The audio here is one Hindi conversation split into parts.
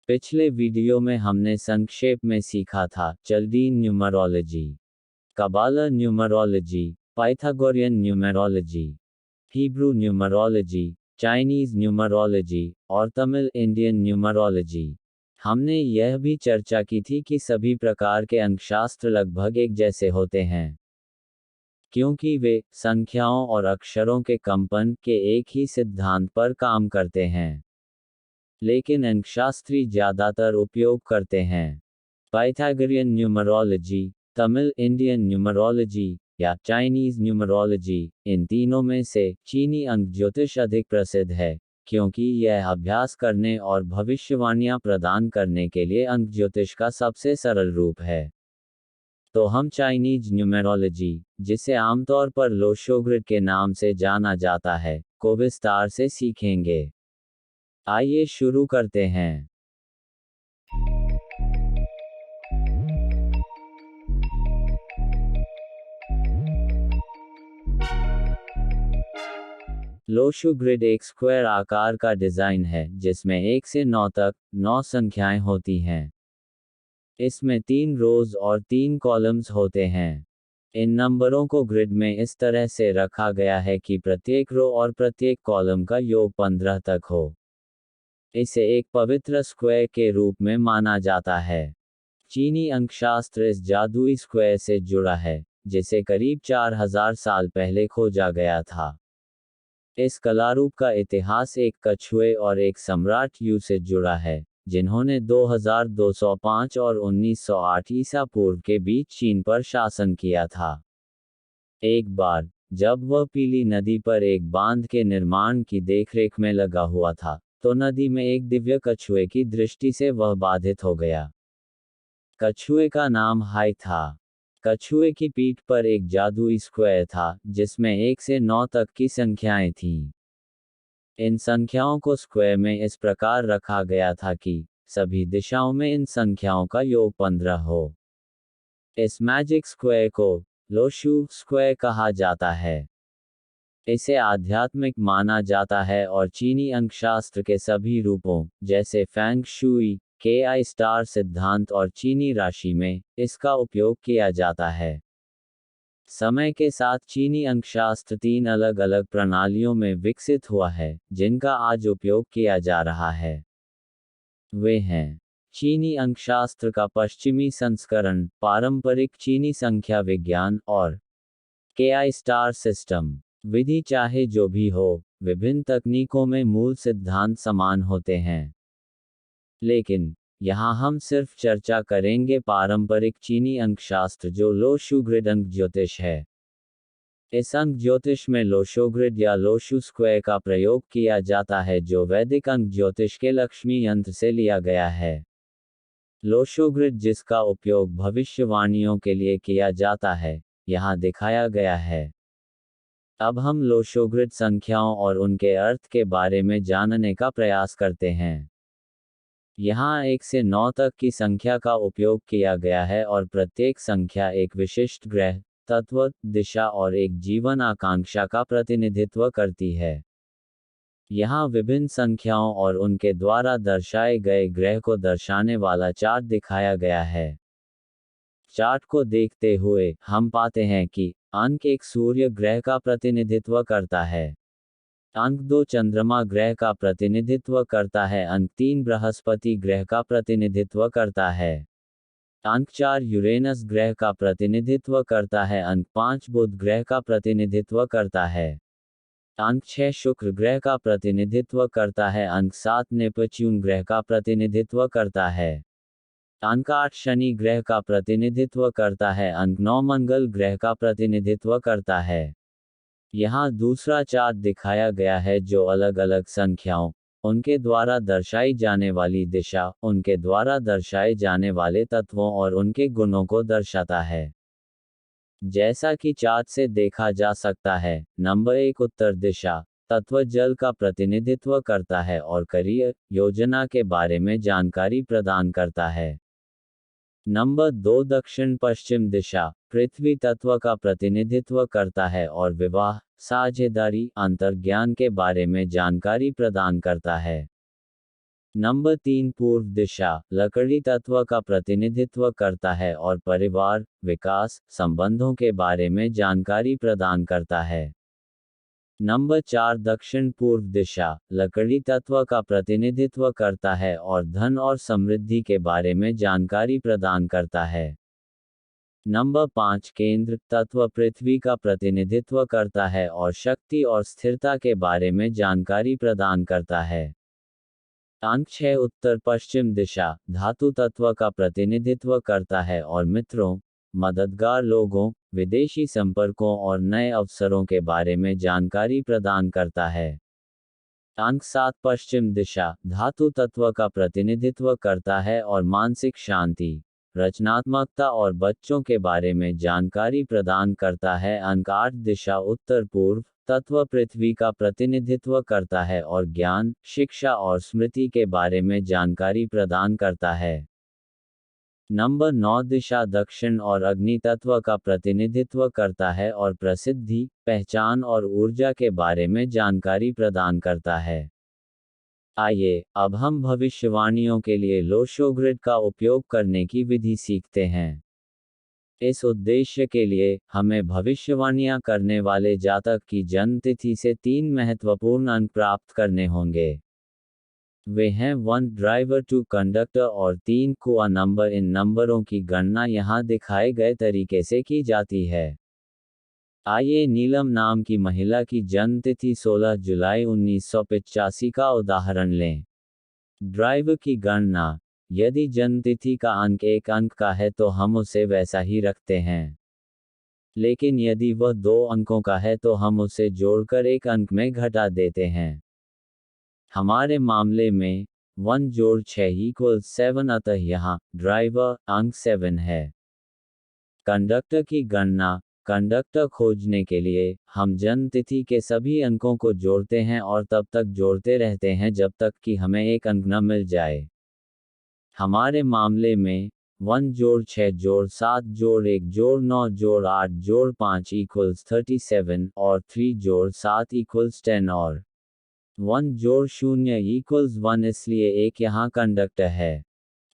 पिछले वीडियो में हमने संक्षेप में सीखा था Chaldean numerology, Kabbalah numerology, Pythagorean numerology, Hebrew numerology, Chinese numerology और तमिल इंडियन न्यूमरोलॉजी। हमने यह भी चर्चा की थी कि सभी प्रकार के अंकशास्त्र लगभग एक जैसे होते हैं, क्योंकि वे संख्याओं और अक्षरों के कंपन के एक ही सिद्धांत पर काम करते हैं। लेकिन अंकशास्त्री ज़्यादातर उपयोग करते हैं Pythagorean numerology, Tamil Indian numerology या चाइनीज न्यूमरोलॉजी। इन तीनों में से चीनी अंक ज्योतिष अधिक प्रसिद्ध है, क्योंकि यह अभ्यास करने और भविष्यवाणियां प्रदान करने के लिए अंक ज्योतिष का सबसे सरल रूप है। तो हम चाइनीज न्यूमरोलॉजी, जिसे आमतौर पर लोशोग्रिड के नाम से जाना जाता है, को विस्तार से सीखेंगे। आइए शुरू करते हैं। लोशु ग्रिड एक स्क्वायर आकार का डिज़ाइन है जिसमें 1 से 9 तक 9 संख्याएं होती हैं। इसमें 3 रोज और 3 कॉलम्स होते हैं। इन नंबरों को ग्रिड में इस तरह से रखा गया है कि प्रत्येक रो और प्रत्येक कॉलम का योग 15 तक हो। इसे एक पवित्र स्क्वायर के रूप में माना जाता है। चीनी अंकशास्त्र इस जादुई स्क्वायर से जुड़ा है, जिसे करीब 4000 साल पहले खोजा गया था। इस कलारूप का इतिहास एक कछुए और एक सम्राट यू से जुड़ा है, जिन्होंने 2205 और 1908 ईसा पूर्व के बीच चीन पर शासन किया था। एक बार, जब वह पीली नदी पर एक बांध के निर्माण की देखरेख में लगा हुआ था, तो नदी में एक दिव्य कछुए की दृष्टि से वह बाधित हो गया। कछुए का नाम हाई था। कछुए की पीठ पर एक जादुई स्क्वायर था, जिसमें 1 से 9 तक की संख्याएं थीं। इन संख्याओं को स्क्वायर में इस प्रकार रखा गया था कि सभी दिशाओं में इन संख्याओं का योग 15 हो। इस मैजिक स्क्वायर को लोशु स्क्वायर कहा जाता है। इसे आध्यात्मिक माना जाता है और चीनी अंकशास्त्र के सभी रूपों, जैसे फेंग शुई, KI स्टार सिद्धांत और चीनी राशि में इसका उपयोग किया जाता है। समय के साथ चीनी अंकशास्त्र 3 अलग-अलग प्रणालियों में विकसित हुआ है, जिनका आज उपयोग किया जा रहा है। वे हैं चीनी अंकशास्त्र का पश्चिमी संस्करण, पारंपरिक चीनी संख्या विज्ञान, और KI स्टार सिस्टम। विधि चाहे जो भी हो, विभिन्न तकनीकों में मूल सिद्धांत समान होते हैं। लेकिन यहाँ हम सिर्फ चर्चा करेंगे पारंपरिक चीनी अंकशास्त्र, जो लोशु ग्रिड अंक ज्योतिष है। इस अंक ज्योतिष में लोशो ग्रिड या लोशु स्क्वायर का प्रयोग किया जाता है, जो वैदिक अंक ज्योतिष के लक्ष्मी यंत्र से लिया गया है। लोशो ग्रिड, जिसका उपयोग भविष्यवाणियों के लिए किया जाता है, यहाँ दिखाया गया है। अब हम लोशो ग्रिड संख्याओं और उनके अर्थ के बारे में जानने का प्रयास करते हैं। यहाँ 1 से 9 तक की संख्या का उपयोग किया गया है और प्रत्येक संख्या एक विशिष्ट ग्रह, तत्व, दिशा और एक जीवन आकांक्षा का प्रतिनिधित्व करती है। यहाँ विभिन्न संख्याओं और उनके द्वारा दर्शाए गए ग्रह को दर्शाने वाला चार्ट दिखाया गया है। चार्ट को देखते हुए हम पाते हैं कि अंक 1 सूर्य ग्रह का प्रतिनिधित्व करता है। अंक 2 चंद्रमा ग्रह का प्रतिनिधित्व करता है। अंक 3 बृहस्पति ग्रह का प्रतिनिधित्व करता है। अंक 4 यूरेनस ग्रह का प्रतिनिधित्व करता है। अंक 5 बुध ग्रह का प्रतिनिधित्व करता है। अंक 6 शुक्र ग्रह का प्रतिनिधित्व करता है। अंक 7 नेपच्यून ग्रह का प्रतिनिधित्व करता है। अंक 8 शनि ग्रह का प्रतिनिधित्व करता है। अंक 9 मंगल ग्रह का प्रतिनिधित्व करता है। यहाँ दूसरा चार्ट दिखाया गया है, जो अलग अलग संख्याओं, उनके द्वारा दर्शाई जाने वाली दिशा, उनके द्वारा दर्शाए जाने वाले तत्वों और उनके गुणों को दर्शाता है। जैसा कि चार्ट से देखा जा सकता है, नंबर 1 उत्तर दिशा तत्व जल का प्रतिनिधित्व करता है और करियर योजना के बारे में जानकारी प्रदान करता है। नंबर 2 दक्षिण पश्चिम दिशा पृथ्वी तत्व का प्रतिनिधित्व करता है और विवाह, साझेदारी, अंतर्ज्ञान के बारे में जानकारी प्रदान करता है। नंबर 3 पूर्व दिशा लकड़ी तत्व का प्रतिनिधित्व करता है और परिवार, विकास, संबंधों के बारे में जानकारी प्रदान करता है। नंबर 4 दक्षिण पूर्व दिशा लकड़ी तत्व का प्रतिनिधित्व करता है और धन और समृद्धि के बारे में जानकारी प्रदान करता है। नंबर 5 केंद्र तत्व पृथ्वी का प्रतिनिधित्व करता है और शक्ति और स्थिरता के बारे में जानकारी प्रदान करता है। अंक 6 उत्तर पश्चिम दिशा धातु तत्व का प्रतिनिधित्व करता है और मित्रों, मददगार लोगों, विदेशी संपर्कों और नए अवसरों के बारे में जानकारी प्रदान करता है। अंक 7 पश्चिम दिशा धातु तत्व का प्रतिनिधित्व करता है और मानसिक शांति, रचनात्मकता और बच्चों के बारे में जानकारी प्रदान करता है। अंक 8 दिशा उत्तर पूर्व तत्व पृथ्वी का प्रतिनिधित्व करता है और ज्ञान, शिक्षा और स्मृति के बारे में जानकारी प्रदान करता है। नंबर 9 दिशा दक्षिण और अग्नि तत्व का प्रतिनिधित्व करता है और प्रसिद्धि, पहचान और ऊर्जा के बारे में जानकारी प्रदान करता है। आइए, अब हम भविष्यवाणियों के लिए लोशो ग्रिड का उपयोग करने की विधि सीखते हैं। इस उद्देश्य के लिए, हमें भविष्यवाणियां करने वाले जातक की जन्म तिथि से 3 महत्वपूर्ण अंक प्राप्त करने होंगे। वे हैं 1 ड्राइवर 2 कंडक्टर और 3 कुआ नंबर। इन नंबरों की गणना यहाँ दिखाए गए तरीके से की जाती है। आइए नीलम नाम की महिला की जन्म तिथि 16 जुलाई 1985 का उदाहरण लें। ड्राइवर की गणना, यदि जन्म तिथि का अंक 1 अंक का है तो हम उसे वैसा ही रखते हैं। लेकिन यदि वह 2 अंकों का है तो हम उसे जोड़कर 1 अंक में घटा देते हैं। हमारे मामले में 1 जोड़ 6 इक्वल्स 7, अतः यहाँ ड्राइवर अंक 7 है। कंडक्टर की गणना, कंडक्टर खोजने के लिए हम जन्म तिथि के सभी अंकों को जोड़ते हैं और तब तक जोड़ते रहते हैं जब तक कि हमें 1 अंक न मिल जाए। हमारे मामले में 1 जोड़ 6 जोड़ 7 जोड़ 1 जोड़ 9 जोड़ 8 जोड़ 5 इक्वल्स 37 और 3 जोड़ 7 इक्वल्स 10 और 1 जोड़ 0 इक्वल्स 1, इसलिए 1 यहाँ कंडक्टर है।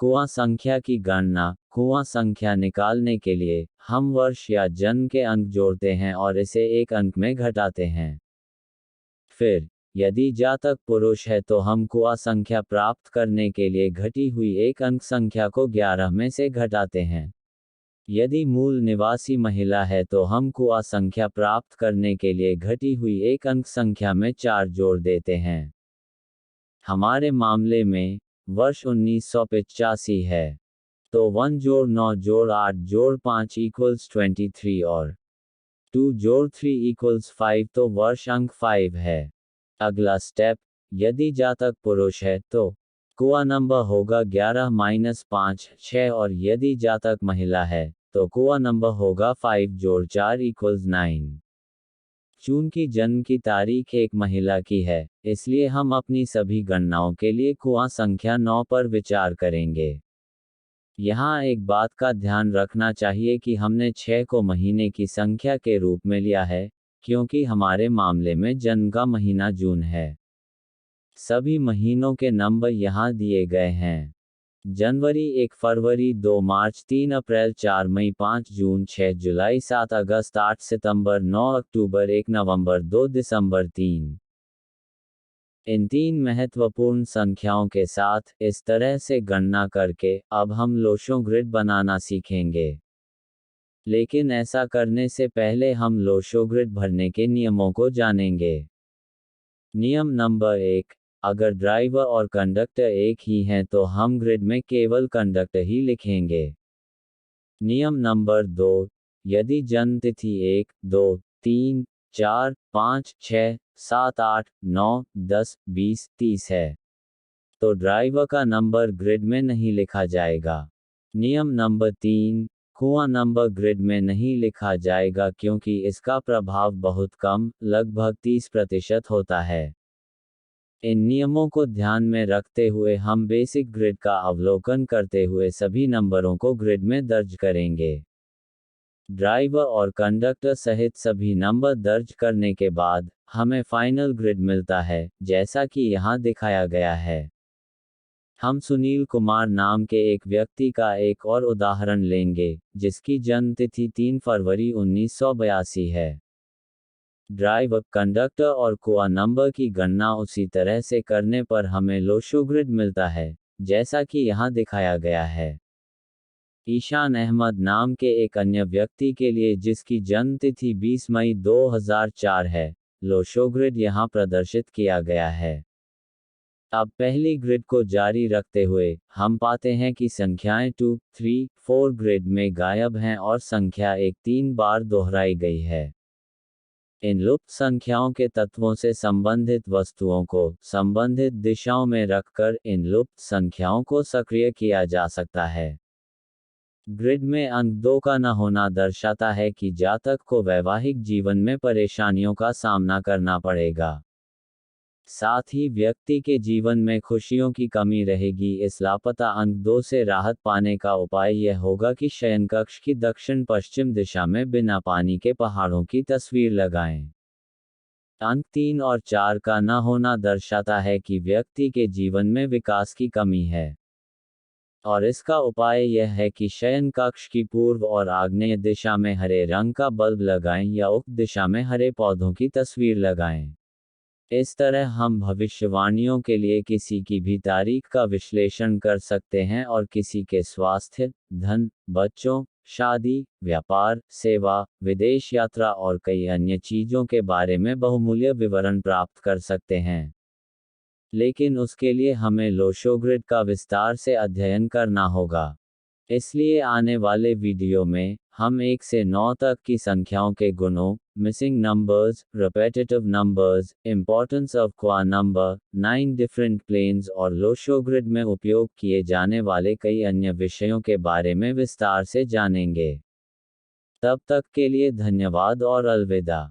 कुआं संख्या की गणना, कुआं संख्या निकालने के लिए हम वर्ष या जन्म के अंक जोड़ते हैं और इसे 1 अंक में घटाते हैं। फिर, यदि जातक पुरुष है तो हम कुआं संख्या प्राप्त करने के लिए घटी हुई 1 अंक संख्या को 11 में से घटाते हैं। यदि मूल निवासी महिला है तो हम कुआं संख्या प्राप्त करने के लिए घटी हुई 1 अंक संख्या में 4 जोड़ देते हैं। हमारे मामले में वर्ष 1985 है। तो 1 जोड़ 9 जोड़ 8 जोड़ 5 इक्वल्स 23 और 2 जोड़ 3 इक्वल्स 5, तो वर्ष अंक 5 है। अगला स्टेप, यदि जातक पुरुष है तो कुआं नंबर होगा 11-5 6, और यदि जातक महिला है तो कुआं नंबर होगा 5 जोड़ 4 इक्वल्स 9। चूंकि जन्म की तारीख एक महिला की है, इसलिए हम अपनी सभी गणनाओं के लिए कुआं संख्या 9 पर विचार करेंगे। यहाँ एक बात का ध्यान रखना चाहिए कि हमने 6 को महीने की संख्या के रूप में लिया है, क्योंकि हमारे मामले में जन्म का महीना जून है। सभी महीनों के नंबर यहाँ दिए गए हैं। जनवरी 1 फरवरी 2 मार्च 3 अप्रैल 4 मई 5 जून 6 जुलाई 7 अगस्त 8 सितंबर 9 अक्टूबर 1 नवंबर 2 दिसंबर 3। इन 3 महत्वपूर्ण संख्याओं के साथ इस तरह से गणना करके अब हम लोशो ग्रिड बनाना सीखेंगे। लेकिन ऐसा करने से पहले हम लोशो ग्रिड भरने के नियमों को जानेंगे। नियम नंबर 1, अगर ड्राइवर और कंडक्टर एक ही हैं तो हम ग्रिड में केवल कंडक्टर ही लिखेंगे। नियम नंबर 2, यदि जन्म तिथि 1, 2, 3, 4, 5, 6, 7, 8, 9, 10, 20, 30 है, तो ड्राइवर का नंबर ग्रिड में नहीं लिखा जाएगा। नियम नंबर 3, कुआं नंबर ग्रिड में नहीं लिखा जाएगा क्योंकि इसका प्रभाव बहुत कम, लगभग 30% होता है। इन नियमों को ध्यान में रखते हुए हम बेसिक ग्रिड का अवलोकन करते हुए सभी नंबरों को ग्रिड में दर्ज करेंगे। ड्राइवर और कंडक्टर सहित सभी नंबर दर्ज करने के बाद हमें फाइनल ग्रिड मिलता है, जैसा कि यहाँ दिखाया गया है। हम सुनील कुमार नाम के एक व्यक्ति का एक और उदाहरण लेंगे, जिसकी जन्म तिथि 3 फरवरी 1982 है। ड्राइवर, कंडक्टर और कोआ नंबर की गणना उसी तरह से करने पर हमें लोशोग्रिड मिलता है, जैसा कि यहाँ दिखाया गया है। ईशान अहमद नाम के एक अन्य व्यक्ति के लिए जिसकी जन्म तिथि 20 मई 2004 है, लोशोग्रिड यहाँ प्रदर्शित किया गया है। अब पहली ग्रिड को जारी रखते हुए, हम पाते हैं कि संख्याएं 2, 3, 4 ग्रिड में गायब हैं और संख्या 1 3 बार दोहराई गई है। इन लुप्त संख्याओं के तत्वों से संबंधित वस्तुओं को संबंधित दिशाओं में रखकर इन लुप्त संख्याओं को सक्रिय किया जा सकता है। ग्रिड में अंक 2 का न होना दर्शाता है कि जातक को वैवाहिक जीवन में परेशानियों का सामना करना पड़ेगा। साथ ही व्यक्ति के जीवन में खुशियों की कमी रहेगी। इस लापता अंक 2 से राहत पाने का उपाय यह होगा कि शयनकक्ष की दक्षिण पश्चिम दिशा में बिना पानी के पहाड़ों की तस्वीर लगाएं। अंक 3 और 4 का न होना दर्शाता है कि व्यक्ति के जीवन में विकास की कमी है, और इसका उपाय यह है कि शयन कक्ष की पूर्व और आग्नेय दिशा में हरे रंग का बल्ब लगाएं या उक्त दिशा में हरे पौधों की तस्वीर लगाएं। इस तरह हम भविष्यवाणियों के लिए किसी की भी तारीख का विश्लेषण कर सकते हैं और किसी के स्वास्थ्य, धन, बच्चों, शादी, व्यापार, सेवा, विदेश यात्रा और कई अन्य चीजों के बारे में बहुमूल्य विवरण प्राप्त कर सकते हैं। लेकिन उसके लिए हमें लोशोग्रिड का विस्तार से अध्ययन करना होगा। इसलिए आने वाले वीडियो में हम 1 से 9 तक की संख्याओं के गुणों, missing numbers, repetitive numbers, importance of क्वा नंबर, 9 डिफरेंट प्लेन्स और लोशोग्रिड में उपयोग किए जाने वाले कई अन्य विषयों के बारे में विस्तार से जानेंगे। तब तक के लिए धन्यवाद और अलविदा।